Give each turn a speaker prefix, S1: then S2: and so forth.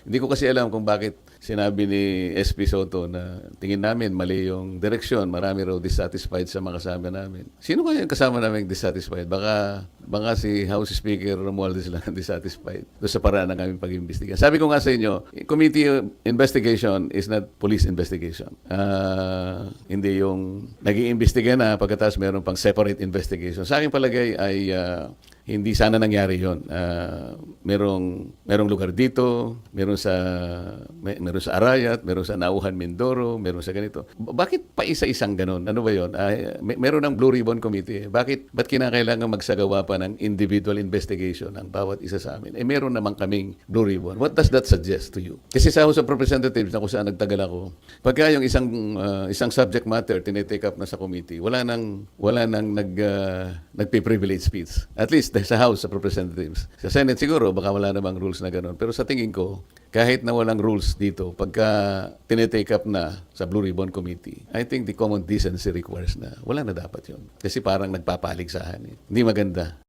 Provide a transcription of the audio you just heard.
S1: Hindi ko kasi alam kung bakit sinabi ni SP Soto na tingin namin mali yung direksyon, marami raw dissatisfied sa mga kasama namin. Sino kaya yung kasama namin dissatisfied? Baka si House Speaker Romualdez lang ang dissatisfied doon sa paraan ng aming pag-imbestiga. Sabi ko nga sa inyo, committee investigation is not police investigation. Hindi yung nag-iimbestiga na pagkatapos meron pang separate investigation. Sa aking palagay ay hindi sana nangyari yon. Merong lugar dito, meron sa Arayat, meron sa Nauhan, Mindoro, meron sa ganito. Bakit pa isa-isang ganon? Ano ba yon? Meron ng Blue Ribbon Committee. Ba't kinakailangan magsagawa pa ng individual investigation ang bawat isa sa amin? Meron naman kaming Blue Ribbon. What does that suggest to you? Kasi sa House of Representatives na kung saan nagtagal ako, pagka yung isang subject matter tinitake up na sa committee, wala nang nagpe-privilege speech. At least sa House of Representatives. Sa Senate siguro, baka wala namang rules na gano'n. Pero sa tingin ko, kahit na walang rules dito, pagka tinitake up na sa Blue Ribbon Committee, I think the common decency requires na wala na dapat yun. Kasi parang nagpapaligsahan. Hindi maganda.